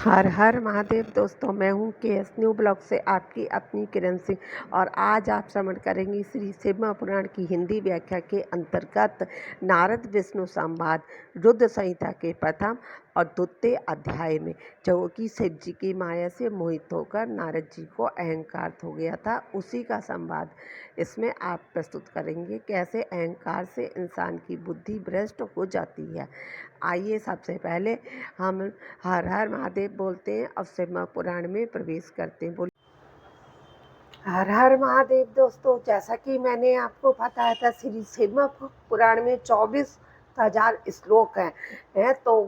हर हर महादेव दोस्तों, मैं हूँ केएस न्यू ब्लॉग से आपकी अपनी किरण सिंह। और आज आप श्रवण करेंगे श्री शिव पुराण की हिंदी व्याख्या के अंतर्गत नारद विष्णु संवाद रुद्र संहिता के प्रथम और द्वितीय अध्याय में, जो कि शिव जी की माया से मोहित होकर नारद जी को अहंकार हो गया था, उसी का संवाद इसमें आप प्रस्तुत करेंगे। कैसे अहंकार से इंसान की बुद्धि भ्रष्ट हो जाती है। आइए सबसे पहले हम हर हर महादेव बोलते हैं और शिव पुराण में प्रवेश करते हैं। हर हर महादेव दोस्तों, जैसा कि मैंने आपको बताया था, श्री शिव पुराण में 24,000 श्लोक हैं। तो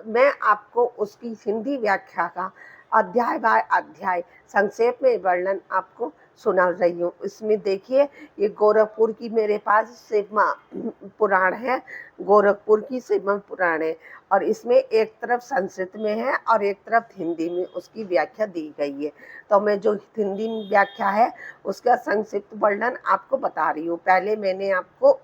मैं आपको उसकी हिंदी व्याख्या का अध्याय बाय अध्याय संक्षेप में वर्णन आपको सुना रही हूँ। इसमें देखिए, ये गोरखपुर की मेरे पास शिव पुराण है, गोरखपुर की शिव पुराण है। और इसमें एक तरफ संस्कृत में है और एक तरफ हिंदी में उसकी व्याख्या दी गई है। तो मैं जो हिंदी व्याख्या है उसका संक्षिप्त वर्णन आपको बता रही हूँ। पहले मैंने आपको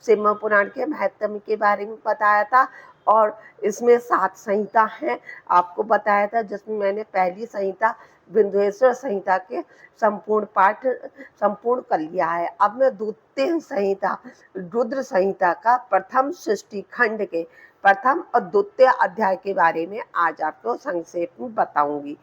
शिव पुराण के महत्व के बारे में बताया था और इसमें 7 संहिता हैं आपको बताया था, जिसमें मैंने पहली संहिता बिंदुएश्वर संहिता के संपूर्ण कर लिया है। अब मैं द्वितीय संहिता रुद्र संहिता का प्रथम सृष्टि खंड के प्रथम और द्वितीय अध्याय के बारे में आज आपको संक्षेप में बताऊंगी।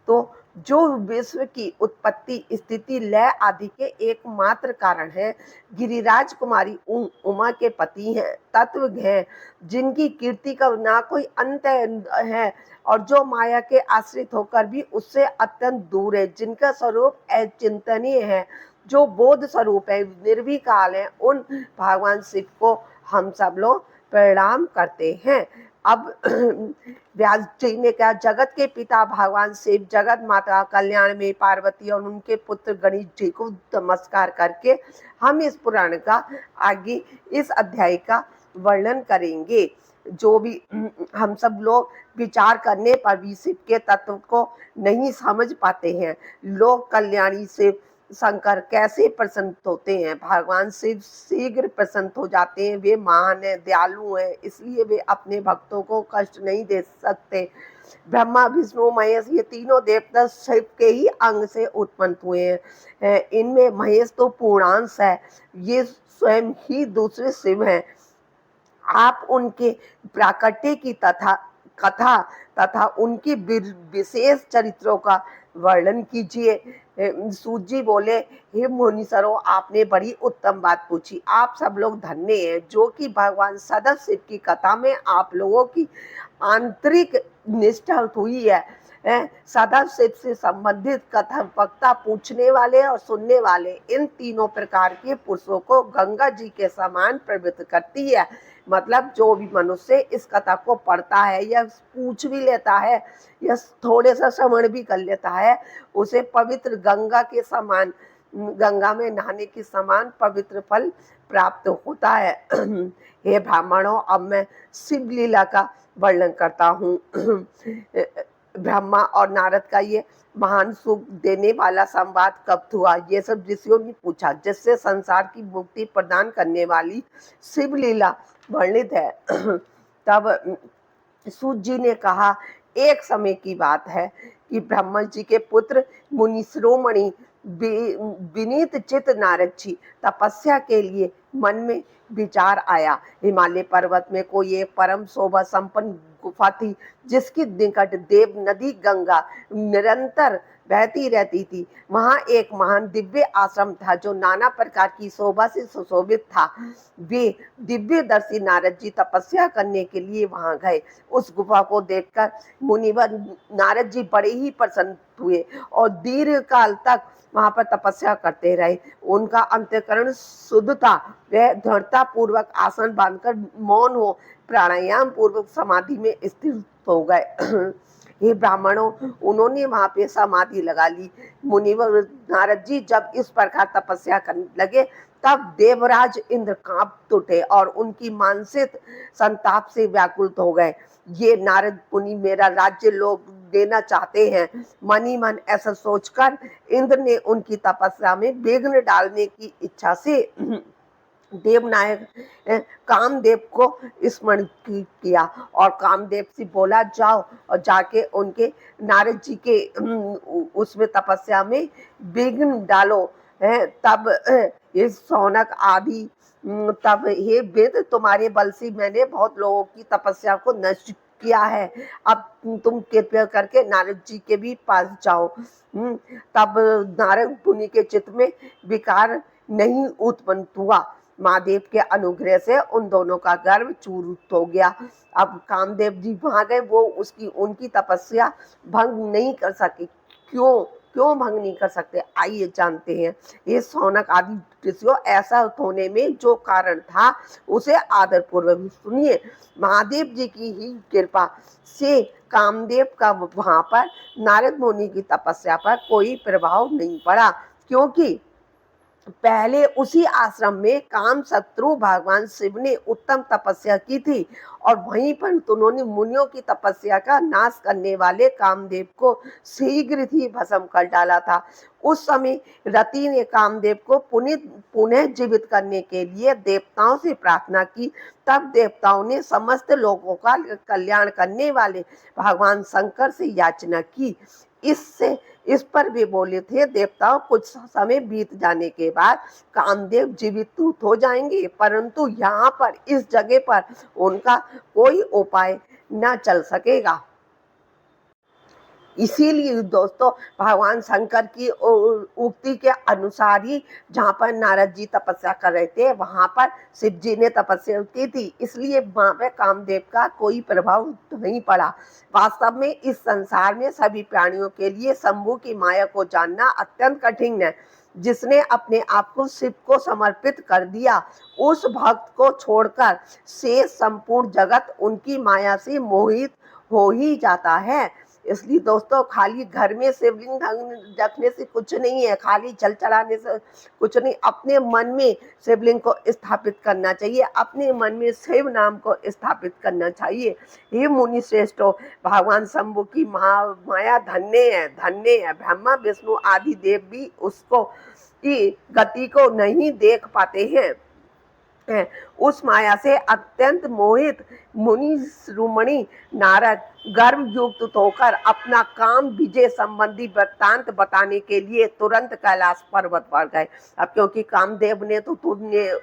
तो जो विश्व की उत्पत्ति, स्थिति, लय आदि के एकमात्र कारण है, गिरिराज कुमारी उमा के पति हैं, तत्व हैं, जिनकी कीर्ति का ना कोई अंत है और जो माया के आश्रित होकर भी उससे अत्यंत दूर है, जिनका स्वरूप अचिंतनीय है, जो बोध स्वरूप है, निर्विकार है, उन भगवान शिव को हम सब लोग प्रणाम करते हैं। अब व्यास जी ने कहा, जगत के पिता भगवान शिव, जगत माता कल्याण में पार्वती और उनके पुत्र गणेश जी को नमस्कार करके हम इस पुराण का आगे इस अध्याय का वर्णन करेंगे। जो भी हम सब लोग विचार करने पर भी शिव के तत्व को नहीं समझ पाते हैं। लोक कल्याणी शिव शंकर कैसे प्रसन्न होते हैं। भगवान शिव शीघ्र प्रसन्न हो जाते हैं। वे महान हैं, दयालु हैं, इसलिए वे अपने भक्तों को कष्ट नहीं दे सकते। ब्रह्मा, विष्णु, महेश ये तीनों देवता शिव के ही अंग से उत्पन्न हुए हैं। इनमें महेश तो पूर्णांश है, ये स्वयं ही दूसरे शिव हैं। आप उनके प्राकट्य की कथा तथा उनकी विशेष चरित्रों का वर्णन कीजिए। सूत जी बोले, हे मुनीश्वरों, आपने बड़ी उत्तम बात पूछी। आप सब लोग धन्य हैं जो कि भगवान सदाशिव की कथा में आप लोगों की आंतरिक निष्ठा हुई है। सदाशिव से संबंधित कथा वक्ता, पूछने वाले और सुनने वाले, इन तीनों प्रकार के पुरुषों को गंगा जी के समान प्रवृत्त करती है। मतलब जो भी मनुष्य इस कथा को पढ़ता है या पूछ भी लेता है या थोड़े सा श्रवण भी कर लेता है, उसे पवित्र गंगा के समान, गंगा में नहाने के समान पवित्र फल प्राप्त होता है। हे ब्राह्मणों, अब मैं शिव लीला का वर्णन करता हूँ। ब्रह्मा और नारद का ये महान सुख देने वाला संवाद कब हुआ, ये सब ऋषियों ने पूछा, जिससे संसार की मुक्ति प्रदान करने वाली शिव लीला वर्णित है। तब सूत जी ने कहा, एक समय की बात है कि ब्रह्मा जी के पुत्र मुनि शिरोमणि विनीत चित नारद जी तपस्या के लिए मन में विचार आया। हिमालय पर्वत में कोई एक परम शोभा संपन्न गुफा थी, जिसकी निकट देव नदी गंगा निरंतर बहती रहती थी। वहां एक महान दिव्य आश्रम था जो नाना प्रकार की शोभा से सुशोभित था। वे दिव्यदर्शी नारद जी तपस्या करने के लिए वहां गए। उस गुफा को देखकर मुनिवर नारद जी बड़े ही प्रसन्न हुए और दीर्घ काल तक वहां पर तपस्या करते रहे। उनका अंतःकरण शुद्ध था। वह दृढ़ता पूर्वक आसन बांधकर मौन हो प्राणायाम पूर्वक समाधि में स्थिर हो गए। हे ब्राह्मणों, उन्होंने वहां पे समाधि लगा ली। मुनिवर नारद जी जब इस प्रकार तपस्या करने लगे, तब देवराज इंद्र कांप उठे और उनकी मानसिक संताप से व्याकुल हो गए। ये नारद मुनि मेरा राज्य लोग देना चाहते हैं। मन ही मन ऐसा सोचकर इंद्र ने उनकी तपस्या में विघ्न डालने की इच्छा से देवनायक कामदेव को स्मरण किया और कामदेव से बोला जाओ और जाके उनके नारद जी के उसमें तपस्या में विघ्न डालो है। तब ये शौनक आदि तब हे वेद तुम्हारे बल से मैंने बहुत लोगों की तपस्या को नष्ट किया है। अब तुम कृपया करके नारद जी के भी पास जाओ। तब नारद मुनि के चित्त में विकार नहीं उत्पन्न हुआ। महादेव के अनुग्रह से उन दोनों का गर्व चूर हो गया। अब कामदेव जी वहां गए, वो उनकी तपस्या भंग नहीं कर सके। क्यों क्यों भंग नहीं कर सकते, आइए जानते हैं। ये शौनक आदि ऋषियों ऐसा होने में जो कारण था उसे आदर पूर्वक सुनिए। महादेव जी की ही कृपा से कामदेव का वहां पर नारद मुनि की तपस्या पर कोई प्रभाव नहीं पड़ा, क्योंकि पहले उसी आश्रम में काम शत्रु भगवान शिव ने उत्तम तपस्या की थी और वहीं पर उन्होंने मुनियों की तपस्या का नाश करने वाले कामदेव को शीघ्र ही भस्म कर डाला था। उस समय रति ने कामदेव को पुनः जीवित करने के लिए देवताओं से प्रार्थना की। तब देवताओं ने समस्त लोगों का कल्याण करने वाले भगवान शंकर से याचना की। इससे इस पर भी बोले थे देवताओं कुछ समय बीत जाने के बाद कामदेव जीवित हो जाएंगे, परंतु यहाँ पर इस जगह पर उनका कोई उपाय न चल सकेगा। इसीलिए दोस्तों भगवान शंकर की उक्ति के अनुसार ही जहाँ पर नारद जी तपस्या कर रहे थे वहां पर शिव जी ने तपस्या की थी, इसलिए वहां पे कामदेव का कोई प्रभाव नहीं पड़ा। वास्तव में इस संसार में सभी प्राणियों के लिए शंभु की माया को जानना अत्यंत कठिन है। जिसने अपने आप को शिव को समर्पित कर दिया उस भक्त को छोड़कर से संपूर्ण जगत उनकी माया से मोहित हो ही जाता है। इसलिए दोस्तों खाली घर में शिवलिंग रखने से कुछ नहीं है, खाली जल चढ़ाने से कुछ नहीं। अपने मन में शिवलिंग को स्थापित करना चाहिए, अपने मन में शिव नाम को स्थापित करना चाहिए। हे मुनि श्रेष्ठो, भगवान शंभु की माया धन्य है, धन्य है। ब्रह्मा विष्णु आदि देव भी उसको की गति को नहीं देख पाते हैं। उस माया से अत्यंत मोहित मुनि शिरोमणि नारद गर्व युक्त होकर अपना काम विजय संबंधी वृत्तांत बताने के लिए तुरंत कैलाश पर्वत पर गए। अब क्योंकि कामदेव ने तो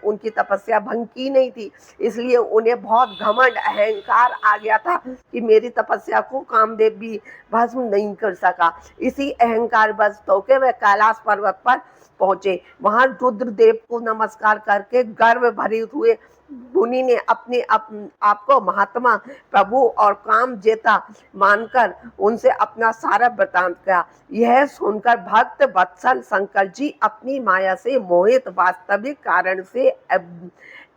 उनकी तपस्या भंग की नहीं थी, इसलिए उन्हें बहुत घमंड अहंकार आ गया था कि मेरी तपस्या को कामदेव भी भस्म नहीं कर सका। इसी अहंकार बस होकर वह कैलाश पर्वत पर पहुंचे। वहां रुद्रदेव को नमस्कार करके गर्व भरे हुए मुनि ने अपने आप को महात्मा प्रभु और काम जेता मानकर उनसे अपना सारा वृतांत किया। यह सुनकर भक्त वत्सल शंकर जी अपनी माया से मोहित वास्तविक कारण से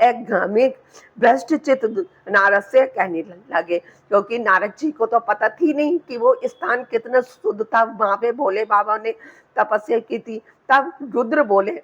भ्रमित भ्रष्टचित नारद से कहने लगे, क्योंकि नारद जी को तो पता थी नहीं कि वो स्थान कितना शुद्ध था, वहां पे भोले बाबा ने तपस्या की थी। तब रुद्र बोले,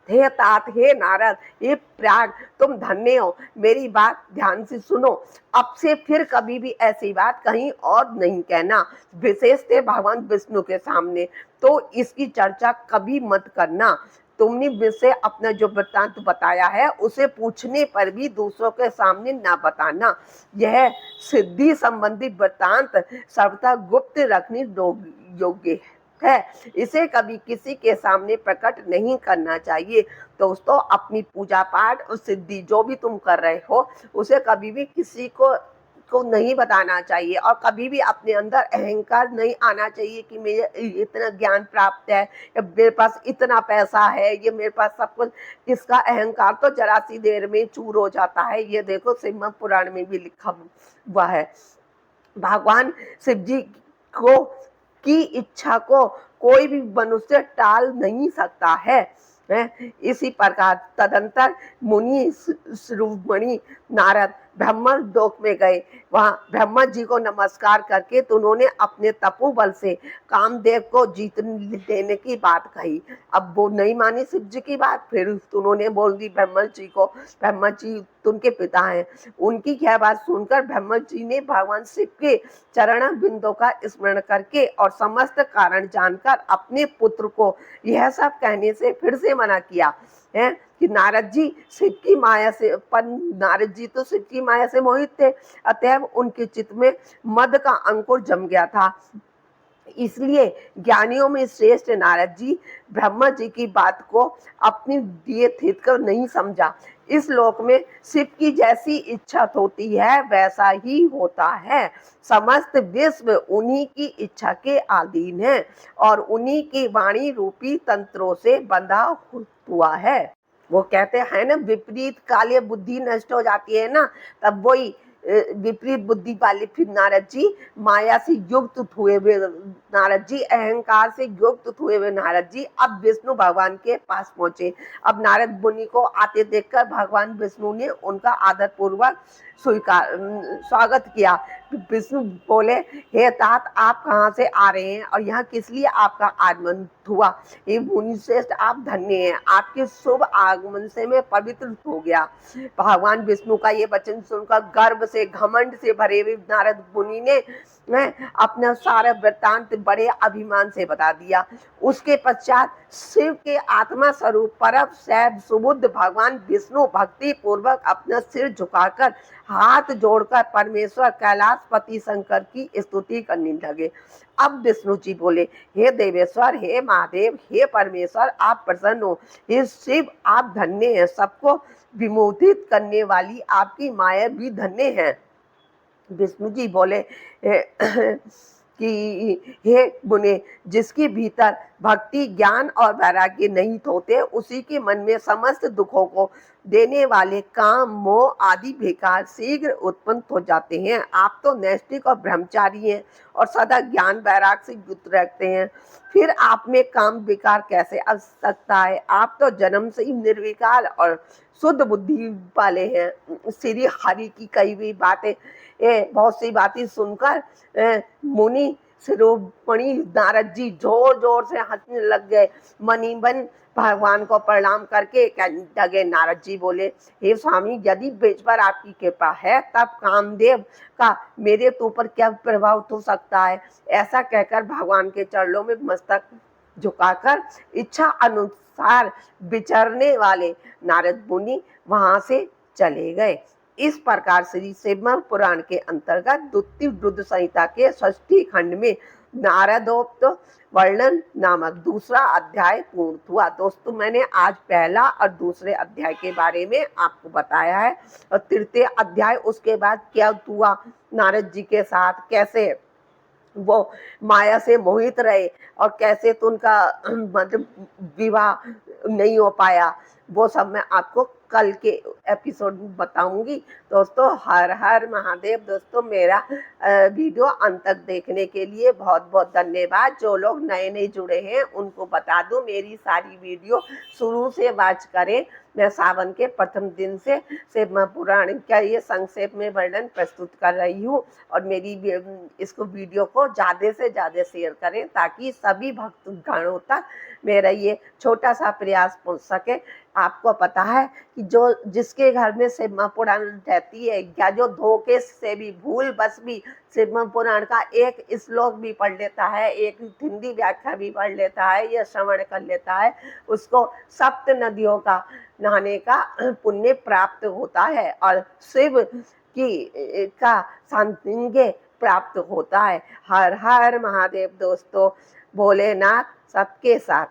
हे तात, हे नारद, हे प्राग, तुम धन्य हो, मेरी बात ध्यान से सुनो। अब से फिर कभी भी ऐसी बात कहीं और नहीं कहना, विशेषतः भगवान विष्णु के सामने तो इसकी चर्चा कभी मत करना। तुमने मुझसे अपना जो वृत्तांत बताया है उसे पूछने पर भी दूसरों के सामने ना बताना। यह सिद्धि संबंधी वृत्तांत सर्वथा गुप्त रखने योग्य है, इसे कभी किसी के सामने प्रकट नहीं करना चाहिए। दोस्तों अपनी पूजा पाठ और सिद्धि जो भी तुम कर रहे हो उसे कभी भी किसी को नहीं बताना चाहिए, और कभी भी अपने अंदर अहंकार नहीं आना चाहिए कि मुझे इतना ज्ञान प्राप्त है या मेरे पास इतना पैसा है, ये मेरे पास सब कुछ। इसका अहंकार तो जरा सी देर में चूर हो जाता है। ये देखो श्रीमद् पुराण में भी लिखा हुआ है। भगवान शिव जी को की इच्छा को कोई भी मनुष्य टाल नहीं सकता है। इसी प्रकार तदंतर मुनि शिरोमणि नारद ब्रह्म लोक में गए। वहां ब्रह्मा जी को नमस्कार करके तो उन्होंने अपने तपोबल से कामदेव को जीत देने की बात कही। अब वो नहीं मानी शिव जी की बात, फिर उन्होंने बोल दी ब्रह्मा जी को, ब्रह्मा जी उनके पिता हैं। उनकी यह बात सुनकर ब्रह्मा जी ने भगवान शिव के चरण बिंदों का स्मरण करके और समस्त कारण जानकर अपने पुत्र को यह सब कहने से फिर से मना किया। है कि नारद जी शिव की माया से, पर नारद जी तो शिव की माया से मोहित थे, अतएव उनके चित्त में मद का अंकुर जम गया था। इसलिए ज्ञानियों में श्रेष्ठ नारद जी ब्रह्मा जी की बात को अपनी दिए थित कर नहीं समझा। इस लोक में शिव की जैसी इच्छा होती है वैसा ही होता है। समस्त विश्व उन्हीं की इच्छा के अधीन है और उन्हीं की वाणी रूपी तंत्रों से बंधा हुआ है। वो कहते हैं ना, विपरीत काले बुद्धि नष्ट हो जाती है ना, तब वही विपरीत बुद्धि वाले फिर नारद जी माया से युक्त हुए हुए नारद जी, अहंकार से युक्त हुए हुए नारद जी अब विष्णु भगवान के पास पहुंचे। अब नारद मुनि को आते देखकर भगवान विष्णु ने उनका आदर पूर्वक स्वीकार स्वागत किया। विष्णु बोले, हे तात, आप कहाँ से आ रहे हैं और यहाँ किस लिए आपका आगमन हुआ? हे मुनि श्रेष्ठ, आप धन्य हैं, आपके शुभ आगमन से मैं पवित्र हो गया। भगवान विष्णु का ये वचन सुनकर गर्व से, घमंड से भरे हुए नारद मुनि ने अपना सारा वृत्तांत बड़े अभिमान से बता दिया। उसके पश्चात शिव के आत्मा स्वरूप परम सैव सुबुद्ध भगवान विष्णु भक्ति पूर्वक अपना सिर झुकाकर हाथ जोड़कर परमेश्वर कैलाशपति शंकर की स्तुति करने लगे। अब विष्णु जी बोले, हे देवेश्वर, हे महादेव, हे परमेश्वर, आप प्रसन्न हो। हे शिव, आप धन्य हैं, सबको विमोहित करने वाली आपकी माया भी धन्य है। विष्णु जी बोले कि हे मुने, जिसके भीतर भक्ति, ज्ञान और वैराग्य नहीं होते, उसी के मन में समस्त दुखों को देने वाले काम, मोह आदि विकार शीघ्र उत्पन्न हो जाते हैं। आप तो नैष्ठिक और ब्रह्मचारी हैं और सदा ज्ञान वैराग से युक्त रहते हैं, फिर आप में काम विकार कैसे आ सकता है? आप तो जन्म से ही निर्विकार और शुद्ध बुद्धि वाले हैं। श्री हरि की कही हुई बातें, बहुत सी बातें सुनकर मुनि शिरोमणि नारद जी जोर जोर से हंसने लग गए। मनी मन भगवान को प्रणाम करके कहने लगे। नारद जी बोले, हे स्वामी, यदि बीच पर आपकी कृपा है तब कामदेव का मेरे तो ऊपर क्या प्रभाव हो सकता है? ऐसा कहकर भगवान के चरणों में मस्तक झुकाकर इच्छा अनुसार विचरने वाले नारद मुनि वहां से चले गए। इस प्रकार श्री शिव पुराण के अंतर्गत द्वितीय रुद्र संहिता के षष्ठी खंड में नारदोक्त वर्णन नामक दूसरा अध्याय पूर्ण हुआ। दोस्तों, मैंने आज पहला और दूसरे अध्याय के बारे में आपको बताया है और तृतीय अध्याय उसके बाद क्या हुआ नारद जी के साथ, कैसे वो माया से मोहित रहे और कैसे तो उनका मतलब विवाह नहीं हो पाया, वो सब मैं आपको कल के एपिसोड में बताऊंगी। दोस्तों, हर हर महादेव। दोस्तों, मेरा वीडियो अंत तक देखने के लिए बहुत बहुत धन्यवाद। जो लोग नए नए जुड़े हैं उनको बता दूं, मेरी सारी वीडियो शुरू से वॉच करें। मैं सावन के प्रथम दिन से शिव पुराण का ये संक्षेप में वर्णन प्रस्तुत कर रही हूँ और मेरी इसको वीडियो को ज़्यादा से ज़्यादा शेयर करें ताकि सभी भक्त गणों तक मेरा ये छोटा सा प्रयास पहुँच सके। आपको पता है कि जो जिसके घर में शिव पुराण रहती है या जो धोखे से भी भूल बस भी शिव पुराण का एक श्लोक भी पढ़ लेता है, एक हिंदी व्याख्या भी पढ़ लेता है या श्रवण कर लेता है, उसको सप्त नदियों का नहाने का पुण्य प्राप्त होता है और शिव की का सानिध्य प्राप्त होता है। हर हर महादेव। दोस्तों, भोलेनाथ सबके साथ।